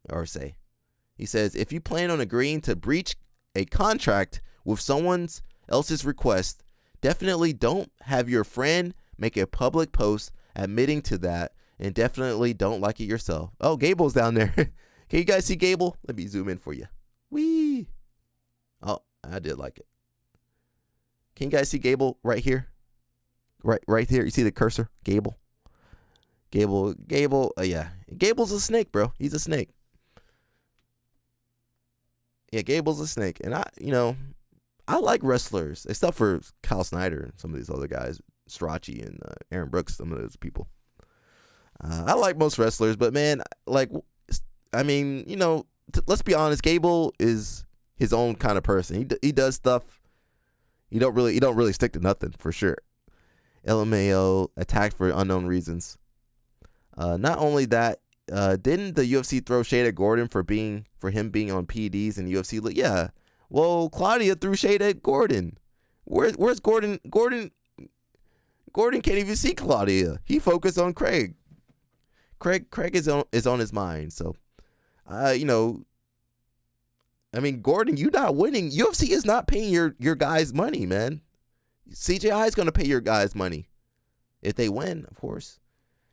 or say? He says, if you plan on agreeing to breach a contract with someone else's request, definitely don't have your friend make a public post admitting to that, and definitely don't like it yourself. Oh, Gable's down there. Can you guys see Gable? Let me zoom in for you. Whee! Oh, I did like it. Can you guys see Gable right here? Right here. You see the cursor? Gable. Yeah. Gable's a snake, bro. He's a snake. Yeah, Gable's a snake. And I like wrestlers, except for Kyle Snyder and some of these other guys, Strachey and Aaron Brooks, some of those people. I like most wrestlers, but man, let's be honest. Gable is his own kind of person. He does stuff. He don't really stick to nothing for sure. LMAO attacked for unknown reasons. Not only that, didn't the UFC throw shade at Gordon for him being on PEDs in UFC? Yeah. Well, Claudia threw shade at Gordon. Where's Gordon? Gordon can't even see Claudia. He focused on Craig. Craig is on his mind. So, Gordon, you not winning. UFC is not paying your guys money, man. CJI is going to pay your guys money if they win, of course.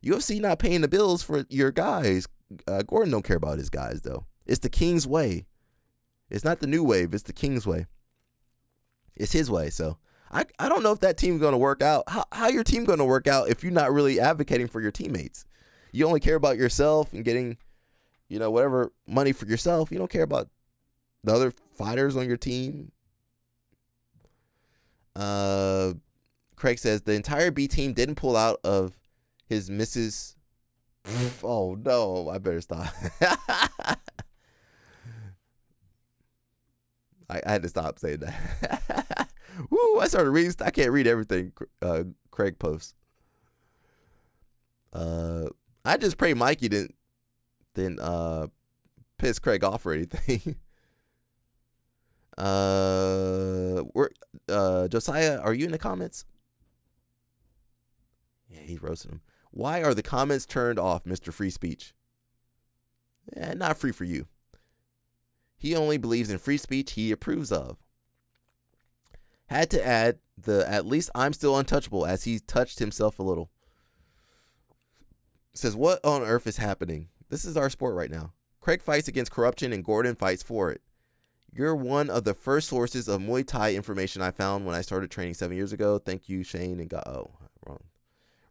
UFC not paying the bills for your guys. Gordon don't care about his guys though. It's the King's way. It's not the new wave. It's the King's way. It's his way. So I don't know if that team's going to work out. How your team going to work out if you're not really advocating for your teammates? You only care about yourself and getting, whatever money for yourself. You don't care about the other fighters on your team. Craig says the entire B team didn't pull out of his missus. Oh no, I better stop. I had to stop saying that. Woo, I started reading. I can't read everything Craig posts. I just pray Mikey didn't piss Craig off or anything. Josiah, are you in the comments? Yeah, he's roasting him. Why are the comments turned off, Mr. Free Speech? Yeah, not free for you. He only believes in free speech he approves of. Had to add at least I'm still untouchable as he touched himself a little. Says, what on earth is happening? This is our sport right now. Craig fights against corruption and Gordon fights for it. You're one of the first sources of Muay Thai information I found when I started training 7 years ago. Thank you, Shane. And wrong.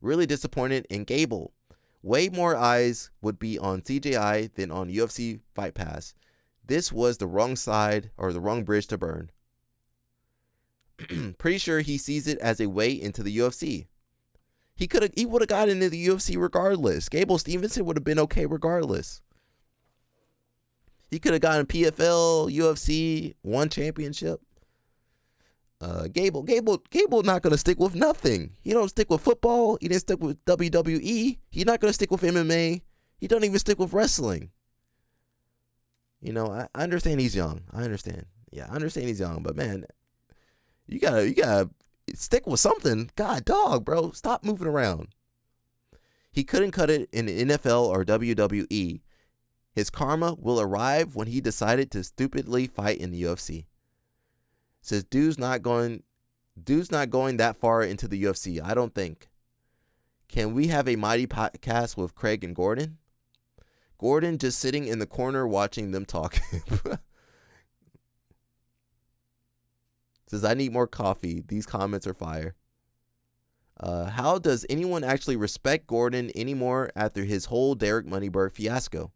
Really disappointed in Gable. Way more eyes would be on CJI than on UFC Fight Pass. This was the wrong side or the wrong bridge to burn. Pretty sure he sees it as a way into the UFC. He would have gotten into the UFC regardless. Gable Stevenson would have been okay regardless. He could have gotten PFL, UFC, won championship. Gable not going to stick with nothing. He don't stick with football. He didn't stick with WWE. He's not going to stick with MMA. He don't even stick with wrestling. I understand he's young. I understand. Yeah, I understand he's young. But, man, you gotta stick with something. God, dog, bro. Stop moving around. He couldn't cut it in the NFL or WWE. His karma will arrive when he decided to stupidly fight in the UFC. Says dude's not going that far into the UFC, I don't think. Can we have a mighty podcast with Craig and Gordon? Gordon just sitting in the corner watching them talk. Says, I need more coffee. These comments are fire. How does anyone actually respect Gordon anymore after his whole Derek Moneyberg fiasco?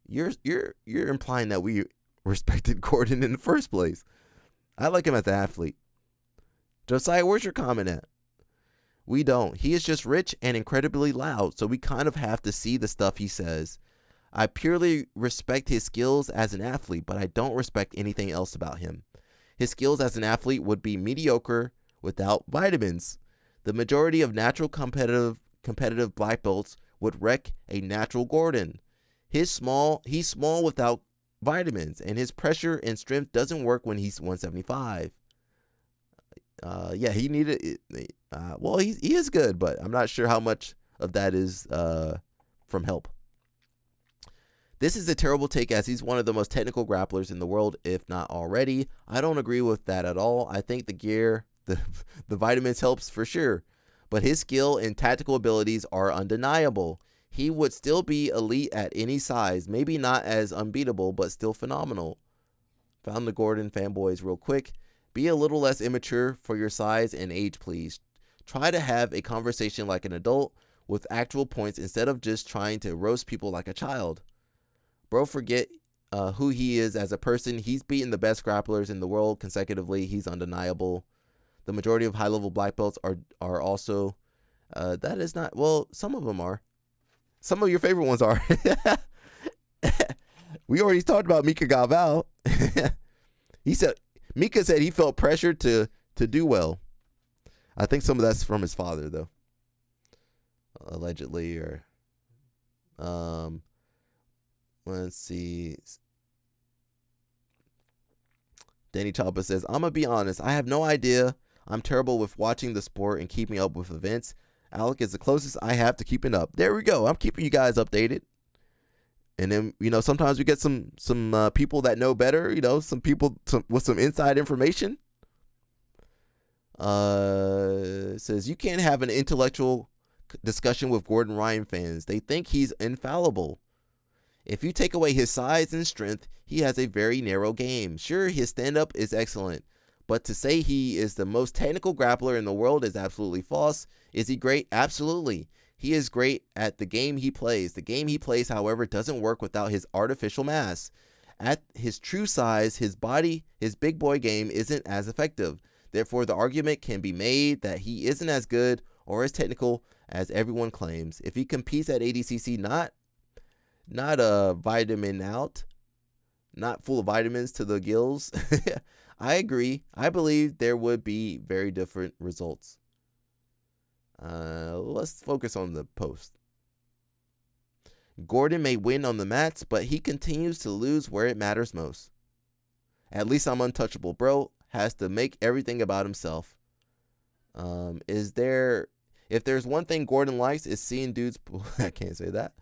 You're implying that we respected Gordon in the first place. I like him as an athlete. Josiah, where's your comment at? We don't. He is just rich and incredibly loud, so we kind of have to see the stuff he says. I purely respect his skills as an athlete, but I don't respect anything else about him. His skills as an athlete would be mediocre without vitamins. The majority of natural competitive black belts would wreck a natural Gordon. He's small without vitamins, and his pressure and strength doesn't work when he's 175. He needed it. He is good, but I'm not sure how much of that is from help. This is a terrible take, as he's one of the most technical grapplers in the world, if not already. I don't agree with that at all. I think the gear, the vitamins helps for sure, but his skill and tactical abilities are undeniable. He would still be elite at any size, maybe not as unbeatable, but still phenomenal. Found the Gordon fanboys real quick. Be a little less immature for your size and age, please. Try to have a conversation like an adult with actual points instead of just trying to roast people like a child. Bro, forget who he is as a person. He's beaten the best grapplers in the world consecutively. He's undeniable. The majority of high-level black belts are also... that is not... Well, some of them are. Some of your favorite ones are. We already talked about Mika Galval. Mika said he felt pressure to do well. I think some of that's from his father, though. Allegedly, or... let's see. Danny Chapa says, I'm going to be honest. I have no idea. I'm terrible with watching the sport and keeping up with events. Alec is the closest I have to keeping up. There we go. I'm keeping you guys updated. And then, sometimes we get some people that know better, some people with some inside information. Says, you can't have an intellectual discussion with Gordon Ryan fans. They think he's infallible. If you take away his size and strength, he has a very narrow game. Sure, his stand-up is excellent, but to say he is the most technical grappler in the world is absolutely false. Is he great? Absolutely. He is great at the game he plays. The game he plays, however, doesn't work without his artificial mass. At his true size, his big boy game isn't as effective. Therefore, the argument can be made that he isn't as good or as technical as everyone claims. If he competes at ADCC, not a vitamin out, not full of vitamins to the gills, I agree. I believe there would be very different results. Let's focus on the post. Gordon may win on the mats, but he continues to lose where it matters most. At least I'm untouchable. Bro has to make everything about himself. If there's one thing Gordon likes, is seeing dudes I can't say that.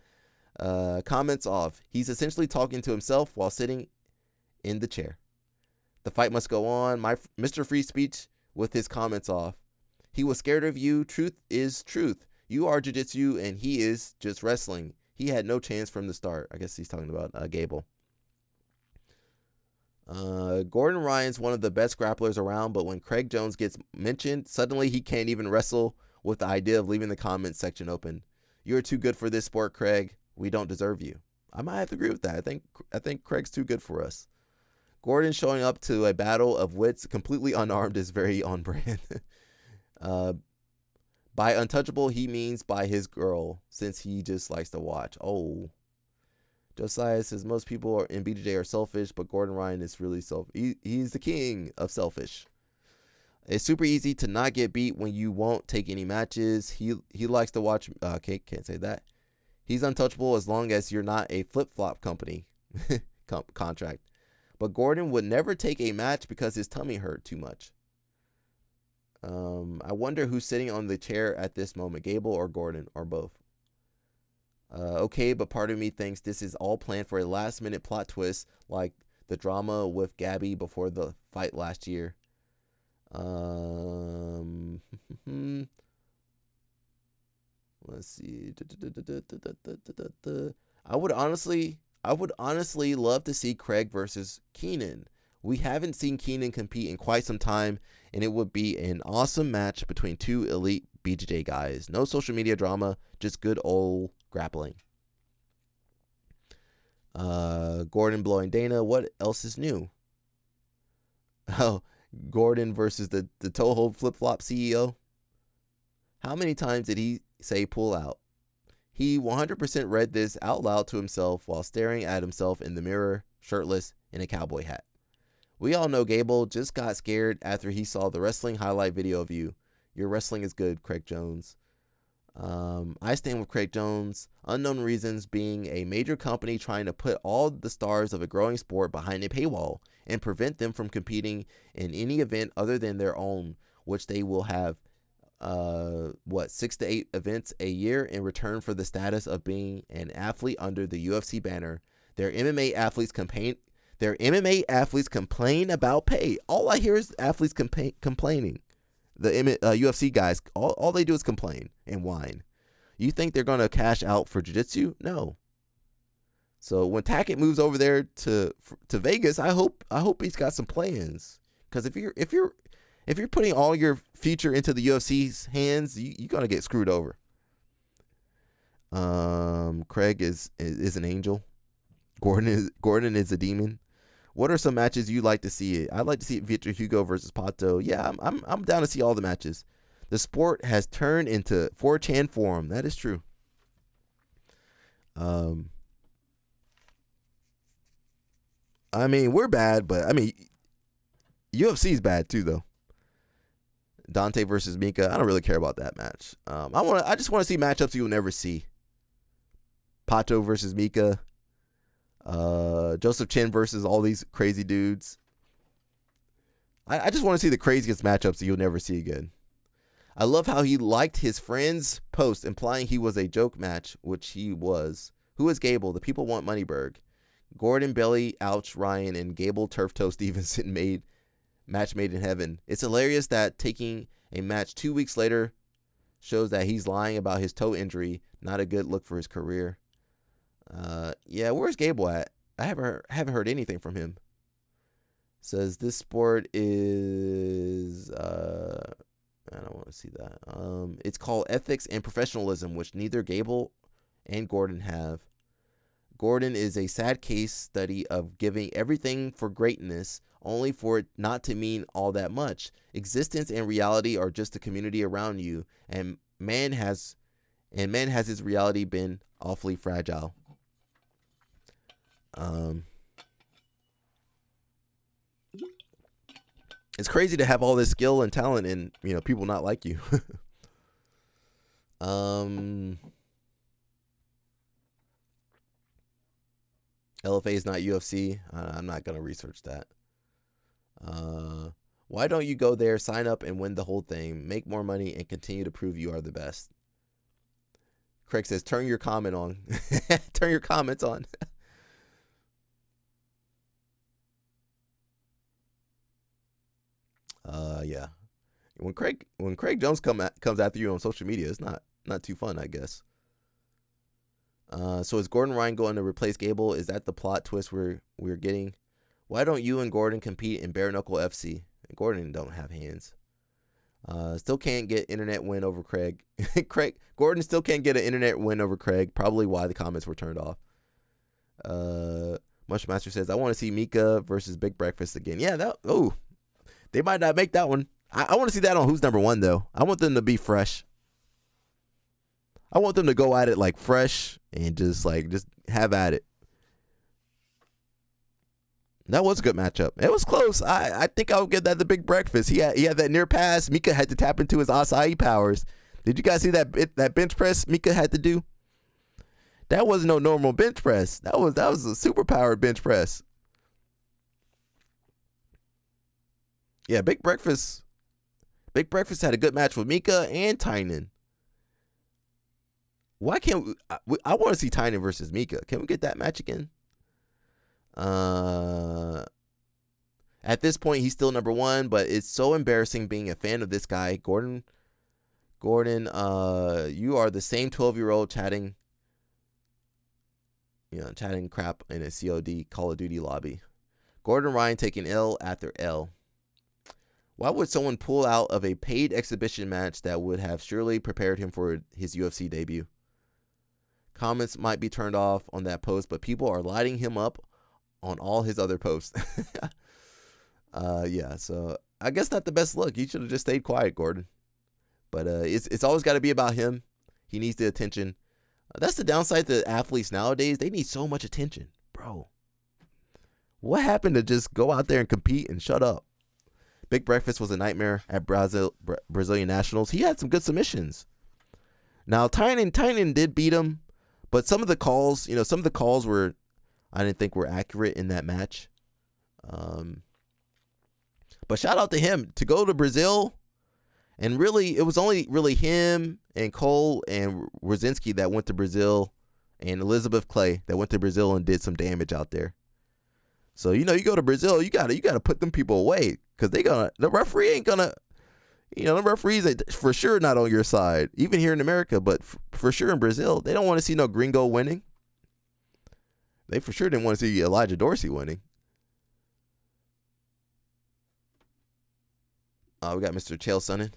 Comments off. He's essentially talking to himself while sitting in the chair. The fight must go on. Mr. Free Speech with his comments off. He was scared of you. Truth is truth. You are jiu-jitsu and he is just wrestling. He had no chance from the start. I guess he's talking about Gable. Gordon Ryan's one of the best grapplers around, but when Craig Jones gets mentioned, suddenly he can't even wrestle with the idea of leaving the comments section open. You're too good for this sport, Craig. We don't deserve you. I might have to agree with that. I think Craig's too good for us. Gordon showing up to a battle of wits completely unarmed is very on brand. By untouchable, he means by his girl, since he just likes to watch. Oh. Josiah says most people in BJJ are selfish, but Gordon Ryan is really he's the king of selfish. It's super easy to not get beat when you won't take any matches. He likes to watch. Okay, can't say that. He's untouchable as long as you're not a flip-flop company contract. But Gordon would never take a match because his tummy hurt too much. I wonder who's sitting on the chair at this moment, Gable or Gordon, or both. Okay, but part of me thinks this is all planned for a last-minute plot twist, like the drama with Gabby before the fight last year. Let's see. I would honestly love to see Craig versus Keenan. We haven't seen Keenan compete in quite some time, and it would be an awesome match between two elite BJJ guys. No social media drama, just good old grappling. Gordon blowing Dana. What else is new? Oh, Gordon versus the toe hold flip-flop CEO. How many times did he say pull out? He 100% read this out loud to himself while staring at himself in the mirror, shirtless, in a cowboy hat. We all know Gable just got scared after he saw the wrestling highlight video of you. Your wrestling is good, Craig Jones. I stand with Craig Jones. Unknown Reasons being a major company trying to put all the stars of a growing sport behind a paywall and prevent them from competing in any event other than their own, which they will have 6 to 8 events a year in return for the status of being an athlete under the UFC banner. Their MMA athletes complain about pay. All I hear is athletes complaining. The UFC guys, all they do is complain and whine. You think they're gonna cash out for jiu-jitsu? No. So when Tackett moves over there to Vegas, I hope he's got some plans. Because if you're putting all your future into the UFC's hands, you're gonna get screwed over. Craig is an angel. Gordon is a demon. What are some matches you'd like to see? I'd like to see Victor Hugo versus Pato. Yeah, I'm down to see all the matches. The sport has turned into 4chan forum. That is true. I mean, we're bad, but I mean, UFC's bad too, though. Dante versus Mika. I don't really care about that match. I just want to see matchups you'll never see. Pato versus Mika. Joseph Chin versus all these crazy dudes. I just want to see the craziest matchups that you'll never see again. I love how he liked his friend's post implying he was a joke match, which he was. Who is Gable? The people want Moneyberg. Gordon, Belly, Ouch, Ryan, and Gable Turf Toe Stevenson match made in heaven. It's hilarious that taking a match 2 weeks later shows that he's lying about his toe injury. Not a good look for his career. Yeah, where's Gable at? I haven't heard anything from him. Says this sport is I don't want to see that. It's called ethics and professionalism, which neither Gable and Gordon have. Gordon is a sad case study of giving everything for greatness, only for it not to mean all that much. Existence and reality are just the community around you, and man has his reality been awfully fragile. It's crazy to have all this skill and talent and, people not like you. LFA is not UFC. I'm not going to research that. Why don't you go there, sign up, and win the whole thing? Make more money and continue to prove you are the best. Craig says, turn your comment on. Turn your comments on. Yeah. When Craig Jones comes after you on social media, it's not too fun, I guess. So is Gordon Ryan going to replace Gable? Is that the plot twist we're getting? Why don't you and Gordon compete in bare knuckle FC? Gordon don't have hands. Still can't get internet win over Craig. Gordon still can't get an internet win over Craig. Probably why the comments were turned off. Mushmaster says, I want to see Mika versus Big Breakfast again. Yeah, they might not make that one. I want to see that on Who's Number One, though. I want them to be fresh. I want them to go at it like fresh and just have at it. That was a good matchup. It was close. I think I would give that the Big Breakfast. He had that near pass. Mika had to tap into his acai powers. Did you guys see that bench press Mika had to do? That wasn't no normal bench press. That was a super powered bench press. Yeah, Big Breakfast had a good match with Mika and Tynan. Why can't I want to see Tynan versus Mika. Can we get that match again? At this point, he's still number one, but it's so embarrassing being a fan of this guy. Gordon, you are the same 12-year-old chatting crap in a COD Call of Duty lobby. Gordon Ryan taking L after L. Why would someone pull out of a paid exhibition match that would have surely prepared him for his UFC debut? Comments might be turned off on that post, but people are lighting him up on all his other posts. Yeah, so I guess not the best look. You should have just stayed quiet, Gordon. But it's always got to be about him. He needs the attention. That's the downside to athletes nowadays. They need so much attention, bro. What happened to just go out there and compete and shut up? Big Breakfast was a nightmare at Brazilian Nationals. He had some good submissions. Now, Tynan did beat him, but some of the calls, were, I didn't think were accurate in that match. But shout out to him to go to Brazil, and really, it was only really him and Cole and Rosinski that went to Brazil, and Elizabeth Clay that went to Brazil and did some damage out there. So, you go to Brazil, you gotta put them people away, because the referee ain't gonna, the referees are for sure not on your side, even here in America, but for sure in Brazil, they don't want to see no gringo winning. They for sure didn't want to see Elijah Dorsey winning. We got Mr. Chael Sonnen.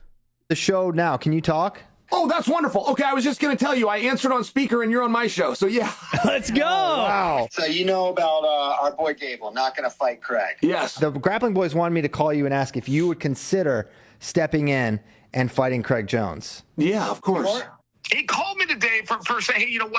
The show now. Can you talk? Oh, that's wonderful. Okay, I was just going to tell you, I answered on speaker and you're on my show. So, yeah. Let's go. Wow. So you know about our boy Gable not going to fight Craig. Yes. The Grappling Boys wanted me to call you and ask if you would consider stepping in and fighting Craig Jones. Yeah, of course. He called me today for saying, hey, you know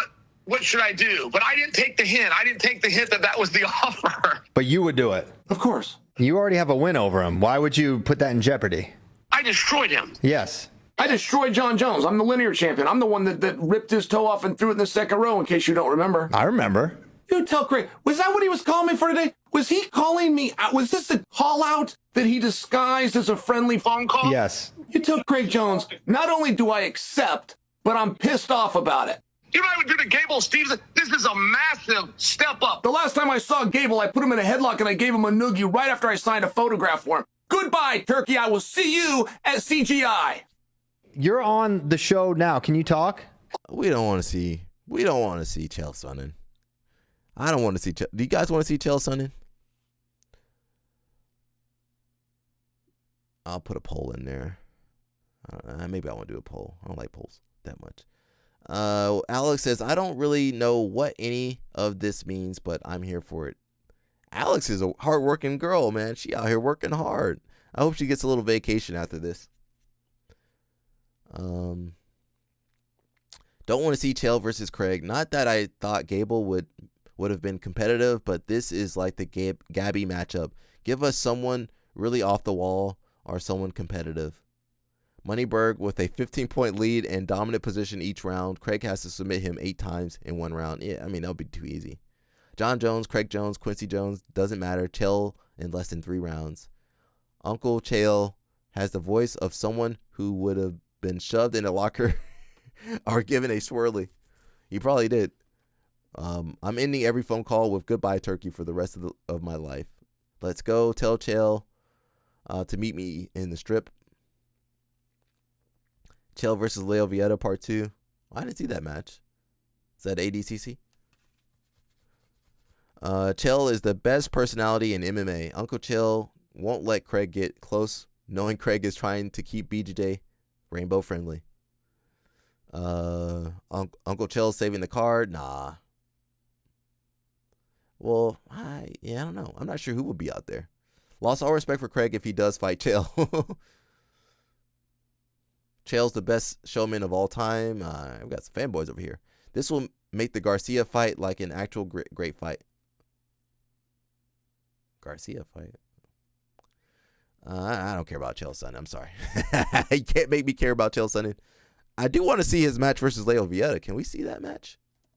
what should I do? But I didn't take the hint. I didn't take the hint that was the offer. But you would do it. Of course. You already have a win over him. Why would you put that in jeopardy? I destroyed him. Yes. I destroyed John Jones. I'm the linear champion. I'm the one that ripped his toe off and threw it in the second row, in case you don't remember. I remember. You tell Craig, was that what he was calling me for today? Was he calling me out? Was this a call out that he disguised as a friendly phone call? Yes. You tell Craig Jones, not only do I accept, but I'm pissed off about it. You know what I would do to Gable, Stevenson? This is a massive step up. The last time I saw Gable, I put him in a headlock and I gave him a noogie right after I signed a photograph for him. Goodbye, Turkey. I will see you at CGI. You're on the show now. Can you talk? We don't want to see Chael Sonnen. I don't want to see. Do you guys want to see Chael Sonnen? I'll put a poll in there. Maybe I want to do a poll. I don't like polls that much. Alex says, I don't really know what any of this means, but I'm here for it. Alex is a hardworking girl, man. She out here working hard. I hope she gets a little vacation after this. Don't want to see Chael versus Craig. Not that I thought Gable would have been competitive, but this is like the Gabby matchup. Give us someone really off the wall or someone competitive. Moneyberg with a 15-point lead and dominant position each round. Craig has to submit him 8 times in one round. Yeah, I mean, that would be too easy. John Jones, Craig Jones, Quincy Jones, doesn't matter. Chael in less than 3 rounds. Uncle Chael has the voice of someone who would have been shoved in a locker or given a swirly. He probably did. I'm ending every phone call with goodbye turkey for the rest of my life. Let's go. Tell Chael to meet me in the strip. Chael versus Leo Vieta part 2. I didn't see that match. Is that ADCC? Chael is the best personality in MMA. Uncle Chael won't let Craig get close, knowing Craig is trying to keep BJJ rainbow friendly. Uncle Chael saving the card? Nah. Well, I don't know. I'm not sure who would be out there. Lost all respect for Craig if he does fight Chael. Chael's the best showman of all time. I've got some fanboys over here. This will make the Garcia fight like an actual great fight. Garcia fight? I don't care about Chael Sonnen. I'm sorry. You can't make me care about Chael Sonnen. I do want to see his match versus Leo Vieta. Can we see that match?